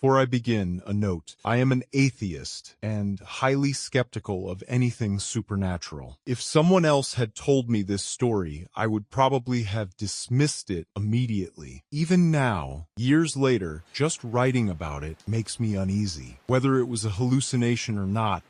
Before I begin, a note. I am an atheist and highly skeptical of anything supernatural. If someone else had told me this story, I would probably have dismissed it immediately. Even now, years later, just writing about it makes me uneasy. Whether it was a hallucination or not,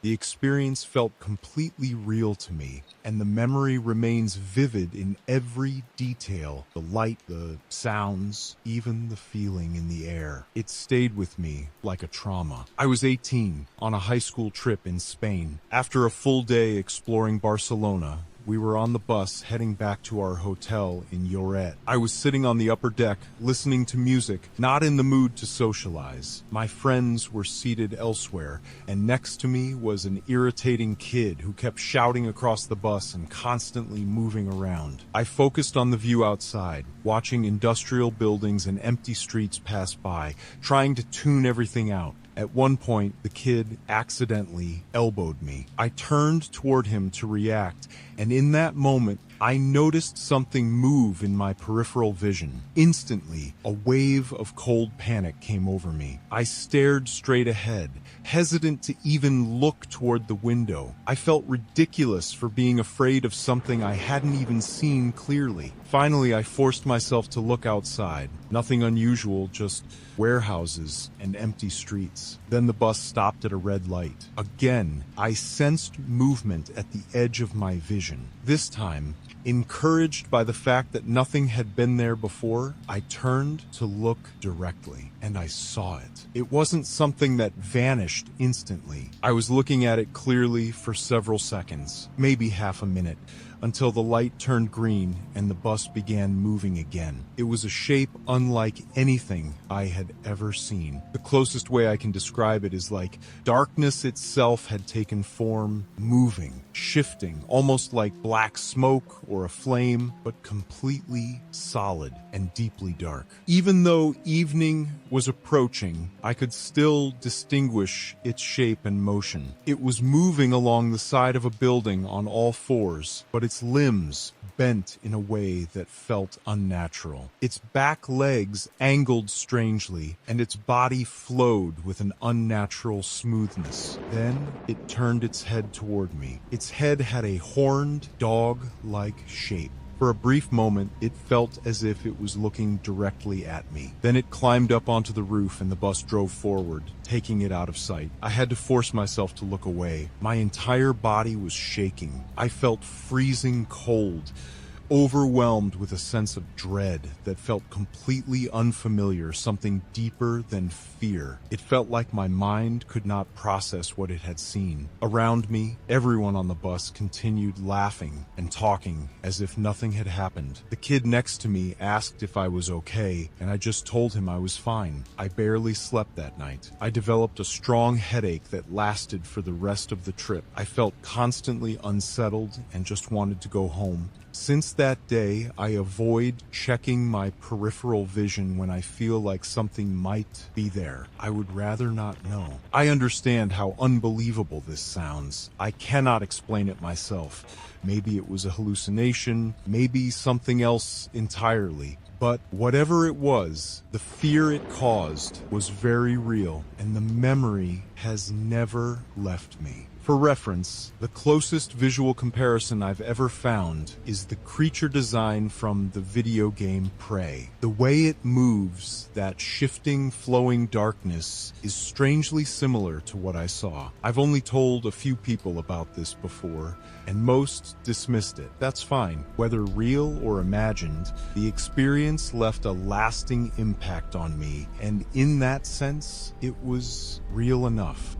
the experience felt completely real to me, and the memory remains vivid in every detail. The light, the sounds, even the feeling in the air. It stayed with me like a trauma. I was 18, on a high school trip in Spain. After a full day exploring Barcelona, we were on the bus heading back to our hotel in Lloret. I was sitting on the upper deck, listening to music, not in the mood to socialize. My friends were seated elsewhere, and next to me was an irritating kid who kept shouting across the bus and constantly moving around. I focused on the view outside, watching industrial buildings and empty streets pass by, trying to tune everything out. At one point, the kid accidentally elbowed me. I turned toward him to react, and in that moment, I noticed something move in my peripheral vision. Instantly, a wave of cold panic came over me. I stared straight ahead, hesitant to even look toward the window. I felt ridiculous for being afraid of something I hadn't even seen clearly. Finally, I forced myself to look outside. Nothing unusual, just warehouses and empty streets. Then the bus stopped at a red light. Again, I sensed movement at the edge of my vision. This time, encouraged by the fact that nothing had been there before, I turned to look directly, and I saw it. It wasn't something that vanished instantly. I was looking at it clearly for several seconds, maybe half a minute, until the light turned green and the bus began moving again. It was a shape unlike anything I had ever seen. The closest way I can describe it is like darkness itself had taken form, moving, shifting, almost like black smoke or a flame, but completely solid and deeply dark. Even though evening was approaching, I could still distinguish its shape and motion. It was moving along the side of a building on all fours, but its limbs bent in a way that felt unnatural. Its back legs angled strangely, and its body flowed with an unnatural smoothness. Then it turned its head toward me. Its head had a horned, dog-like shape. For a brief moment, it felt as if it was looking directly at me. Then it climbed up onto the roof and the bus drove forward, taking it out of sight. I had to force myself to look away. My entire body was shaking. I felt freezing cold, overwhelmed with a sense of dread that felt completely unfamiliar, something deeper than fear. It felt like my mind could not process what it had seen. Around me, everyone on the bus continued laughing and talking as if nothing had happened. The kid next to me asked if I was okay, and I just told him I was fine. I barely slept that night. I developed a strong headache that lasted for the rest of the trip. I felt constantly unsettled and just wanted to go home. Since that day, I avoid checking my peripheral vision when I feel like something might be there. I would rather not know. I understand how unbelievable this sounds. I cannot explain it myself. Maybe it was a hallucination, maybe something else entirely. But whatever it was, the fear it caused was very real, and the memory has never left me. For reference, the closest visual comparison I've ever found is the creature design from the video game Prey. The way it moves, that shifting, flowing darkness, is strangely similar to what I saw. I've only told a few people about this before, and most dismissed it. That's fine. Whether real or imagined, the experience left a lasting impact on me, and in that sense, it was real enough.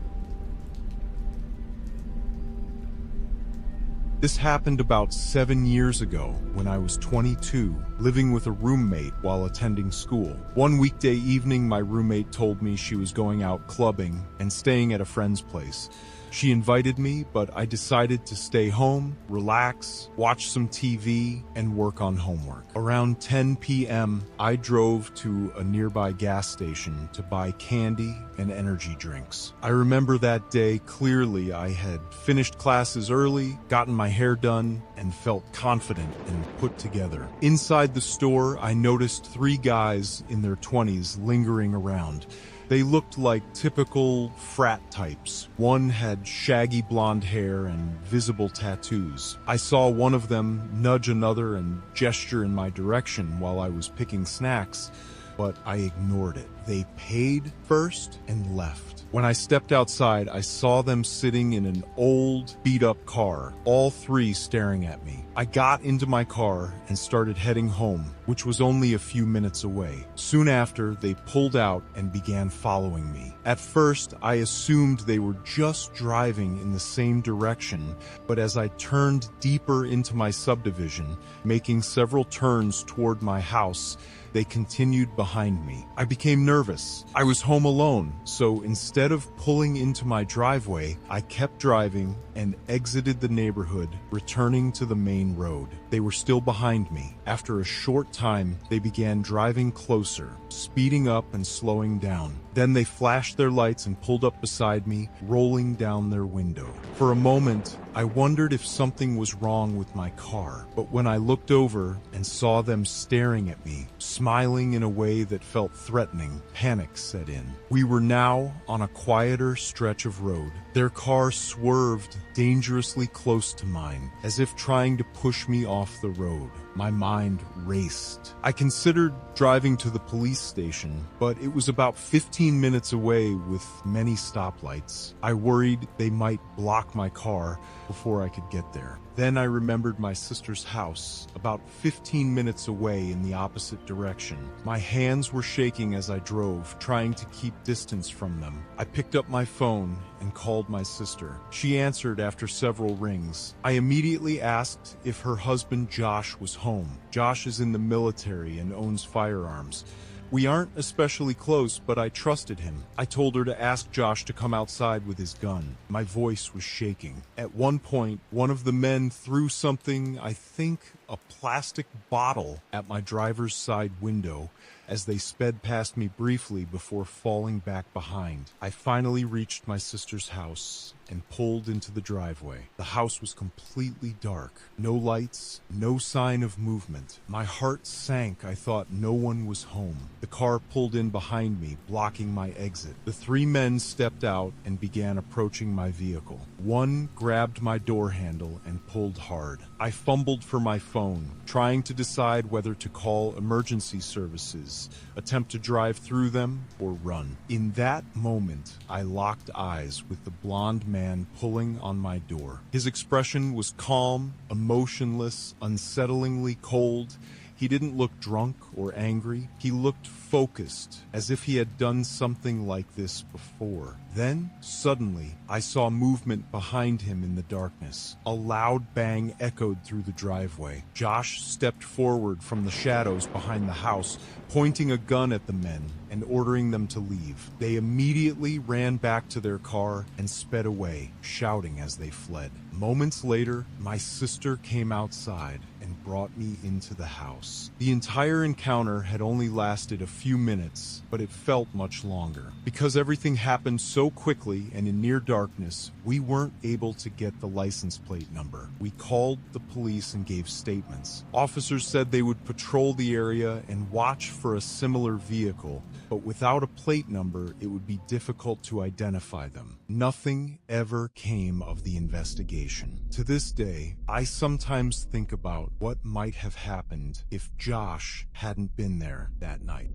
This happened about 7 years ago when I was 22, living with a roommate while attending school. One weekday evening, my roommate told me she was going out clubbing and staying at a friend's place. She invited me, but I decided to stay home, relax, watch some TV, and work on homework. Around 10 p.m., I drove to a nearby gas station to buy candy and energy drinks. I remember that day clearly. I had finished classes early, gotten my hair done, and felt confident and put together. Inside the store, I noticed 3 guys in their 20s lingering around. They looked like typical frat types. One had shaggy blonde hair and visible tattoos. I saw one of them nudge another and gesture in my direction while I was picking snacks, but I ignored it. They paid first and left. When I stepped outside, I saw them sitting in an old, beat-up car, all three staring at me. I got into my car and started heading home, which was only a few minutes away. Soon after, they pulled out and began following me. At first, I assumed they were just driving in the same direction, but as I turned deeper into my subdivision, making several turns toward my house, they continued behind me. I became nervous. I was home alone, so instead of pulling into my driveway, I kept driving and exited the neighborhood, returning to the main road. They were still behind me. After a short time, they began driving closer, speeding up and slowing down. Then they flashed their lights and pulled up beside me, rolling down their window. For a moment, I wondered if something was wrong with my car, but when I looked over and saw them staring at me, smiling in a way that felt threatening, panic set in. We were now on a quieter stretch of road. Their car swerved dangerously close to mine, as if trying to push me off the road. My mind raced. I considered driving to the police station, but it was about 15 minutes away with many stoplights. I worried they might block my car before I could get there. Then I remembered my sister's house, about 15 minutes away in the opposite direction. My hands were shaking as I drove, trying to keep distance from them. I picked up my phone and called my sister. She answered after several rings. I immediately asked if her husband Josh was home. Josh is in the military and owns firearms. We aren't especially close, but I trusted him. I told her to ask Josh to come outside with his gun. My voice was shaking. At one point, one of the men threw something, I think a plastic bottle, at my driver's side window as they sped past me briefly before falling back behind. I finally reached my sister's house and pulled into the driveway. The house was completely dark. No lights, no sign of movement. My heart sank. I thought no one was home. The car pulled in behind me, blocking my exit. The three men stepped out and began approaching my vehicle. One grabbed my door handle and pulled hard. I fumbled for my phone, trying to decide whether to call emergency services, attempt to drive through them, or run. In that moment, I locked eyes with the blonde man pulling on my door. His expression was calm, emotionless, unsettlingly cold. He didn't look drunk or angry. He looked focused, as if he had done something like this before. Then, suddenly, I saw movement behind him in the darkness. A loud bang echoed through the driveway. Josh stepped forward from the shadows behind the house, pointing a gun at the men and ordering them to leave. They immediately ran back to their car and sped away, shouting as they fled. Moments later, my sister came outside and brought me into the house. The entire encounter had only lasted a few minutes, but it felt much longer. Because everything happened so quickly and in near darkness, we weren't able to get the license plate number. We called the police and gave statements. Officers said they would patrol the area and watch for a similar vehicle, but without a plate number, it would be difficult to identify them. Nothing ever came of the investigation. To this day, I sometimes think about what might have happened if Josh hadn't been there that night.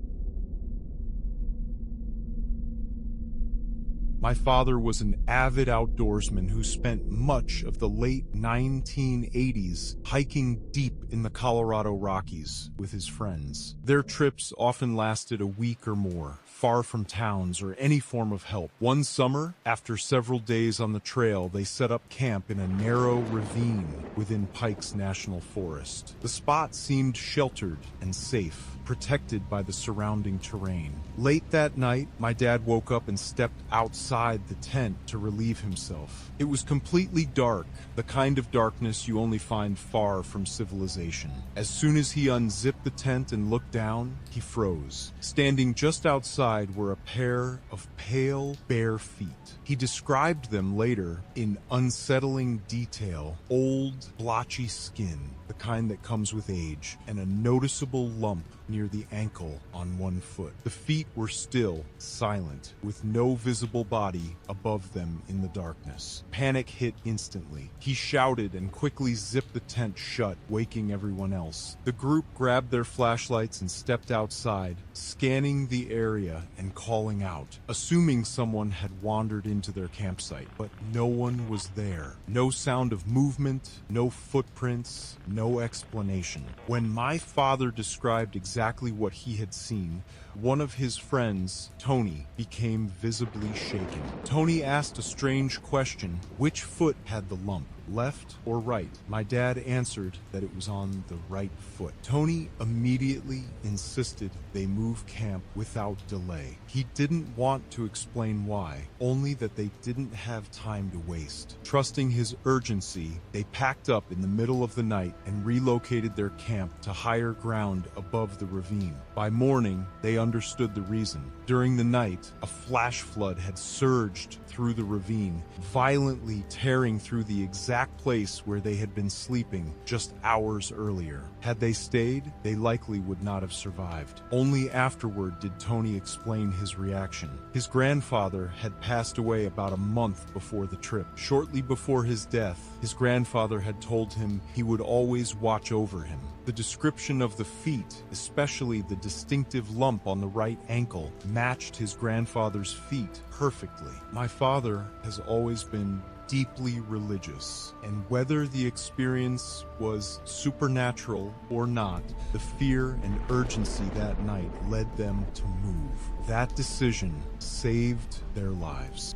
My father was an avid outdoorsman who spent much of the late 1980s hiking deep in the Colorado Rockies with his friends. Their trips often lasted a week or more, far from towns or any form of help. One summer, after several days on the trail, they set up camp in a narrow ravine within Pikes National Forest. The spot seemed sheltered and safe, protected by the surrounding terrain. Late that night, my dad woke up and stepped outside inside the tent to relieve himself. It was completely dark, the kind of darkness you only find far from civilization. As soon as he unzipped the tent and looked down, he froze. Standing just outside were a pair of pale, bare feet. He described them later in unsettling detail: old, blotchy skin, the kind that comes with age, and a noticeable lump near the ankle on one foot. The feet were still, silent, with no visible body above them in the darkness. Panic hit instantly. He shouted and quickly zipped the tent shut, waking everyone else. The group grabbed their flashlights and stepped outside, scanning the area and calling out, assuming someone had wandered into their campsite. But no one was there. No sound of movement, no footprints, no explanation. When my father described exactly what he had seen, one of his friends, Tony, became visibly shaken. Tony asked a strange question: which foot had the lump? Left or right? My dad answered that it was on the right foot. Tony immediately insisted they move camp without delay. He didn't want to explain why, only that they didn't have time to waste. Trusting his urgency, they packed up in the middle of the night and relocated their camp to higher ground above the ravine. By morning, they understood the reason. During the night, a flash flood had surged through the ravine, violently tearing through the exact place where they had been sleeping just hours earlier. Had they stayed, they likely would not have survived. Only afterward did Tony explain his reaction. His grandfather had passed away about a month before the trip. Shortly before his death, his grandfather had told him he would always watch over him. The description of the feet, especially the distinctive lump on the right ankle, matched his grandfather's feet perfectly. My father has always been deeply religious, and whether the experience was supernatural or not, the fear and urgency that night led them to move. That decision saved their lives.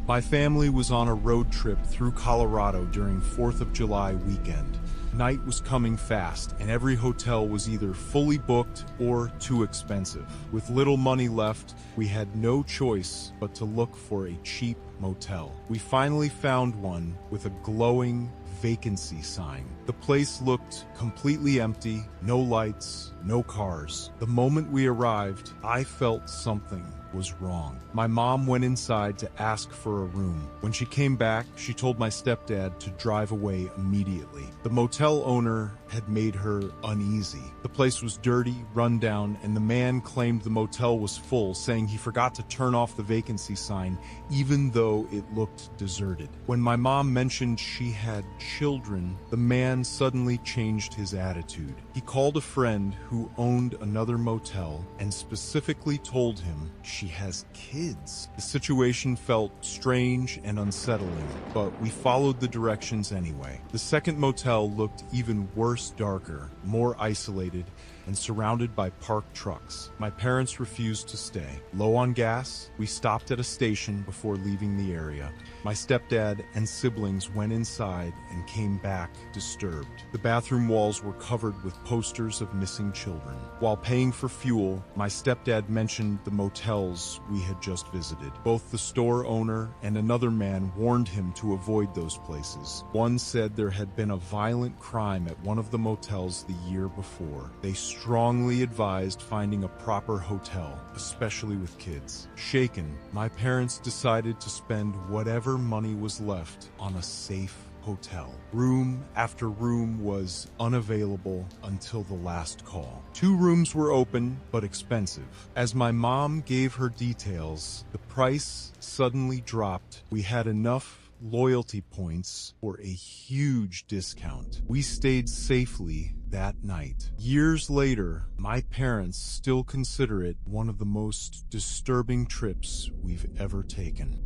My family was on a road trip through Colorado during 4th of July weekend. Night was coming fast, and every hotel was either fully booked or too expensive. With little money left, we had no choice but to look for a cheap motel. We finally found one with a glowing vacancy sign. The place looked completely empty, no lights, no cars. The moment we arrived, I felt something was wrong. My mom went inside to ask for a room. When she came back, she told my stepdad to drive away immediately. The motel owner had made her uneasy. The place was dirty, run down, and the man claimed the motel was full, saying he forgot to turn off the vacancy sign, even though it looked deserted. When my mom mentioned she had children, the man suddenly changed his attitude. He called a friend who owned another motel and specifically told him she has kids. The situation felt strange and unsettling, but we followed the directions anyway. The second motel looked even worse, darker, more isolated, and surrounded by parked trucks. My parents refused to stay. Low on gas, we stopped at a station before leaving the area. My stepdad and siblings went inside and came back disturbed. The bathroom walls were covered with posters of missing children. While paying for fuel, my stepdad mentioned the motels we had just visited. Both the store owner and another man warned him to avoid those places. One said there had been a violent crime at one of the motels the year before. They strongly advised finding a proper hotel, especially with kids. Shaken, my parents decided to spend whatever money was left on a safe hotel. Room after room was unavailable until the last call. 2 rooms were open, but expensive. As my mom gave her details, the price suddenly dropped. We had enough loyalty points for a huge discount. We stayed safely that night. Years later, my parents still consider it one of the most disturbing trips we've ever taken.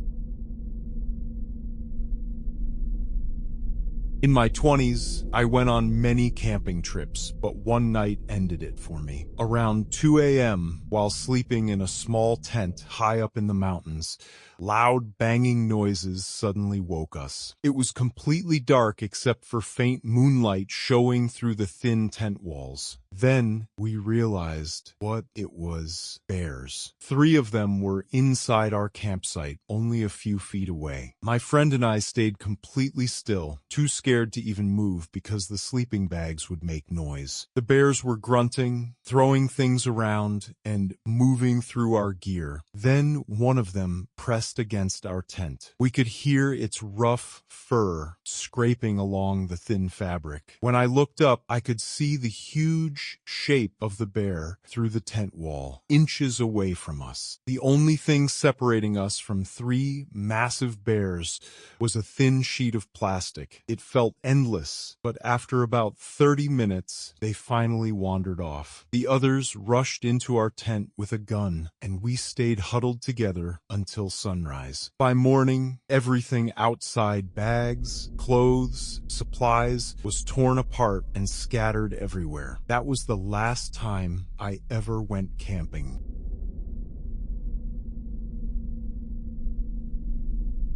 In my 20s, I went on many camping trips, but one night ended it for me. Around 2 a.m., while sleeping in a small tent high up in the mountains, loud banging noises suddenly woke us. It was completely dark except for faint moonlight showing through the thin tent walls. Then we realized what it was: bears. 3 of them were inside our campsite, only a few feet away. My friend and I stayed completely still, too scared to even move because the sleeping bags would make noise. The bears were grunting, throwing things around, and moving through our gear. Then one of them pressed against our tent. We could hear its rough fur scraping along the thin fabric. When I looked up, I could see the huge shape of the bear through the tent wall, inches away from us. The only thing separating us from 3 massive bears was a thin sheet of plastic. It felt endless, but after about 30 minutes, they finally wandered off. The others rushed into our tent with a gun, and we stayed huddled together until sunrise. By morning, everything outside: bags, clothes, supplies, was torn apart and scattered everywhere. That was the last time I ever went camping.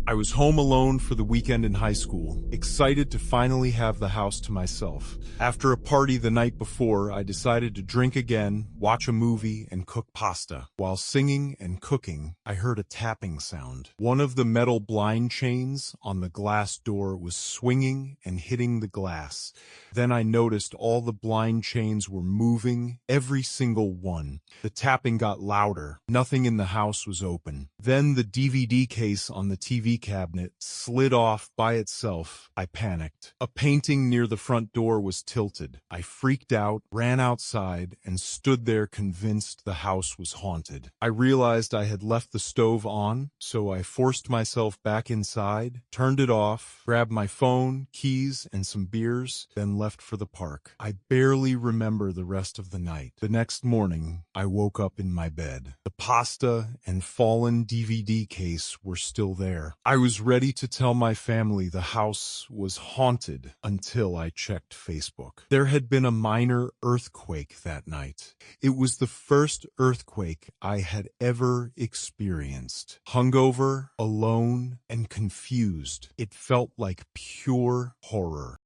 I was home alone for the weekend in high school, excited to finally have the house to myself. After a party the night before, I decided to drink again, watch a movie, and cook pasta. While singing and cooking, I heard a tapping sound. One of the metal blind chains on the glass door was swinging and hitting the glass. Then I noticed all the blind chains were moving, every single one. The tapping got louder. Nothing in the house was open. Then the DVD case on the TV cabinet slid off by itself. I panicked. A painting near the front door was tilted. I freaked out, ran outside, and stood there convinced the house was haunted. I realized I had left the stove on, so I forced myself back inside, turned it off, grabbed my phone, keys, and some beers, then left for the park. I barely remember the rest of the night. The next morning, I woke up in my bed. The pasta and fallen DVD case were still there. I was ready to tell my family the house was haunted until I checked Facebook. There had been a minor earthquake that night. It was the first earthquake I had ever experienced. Hungover, alone, and confused. It felt like pure horror.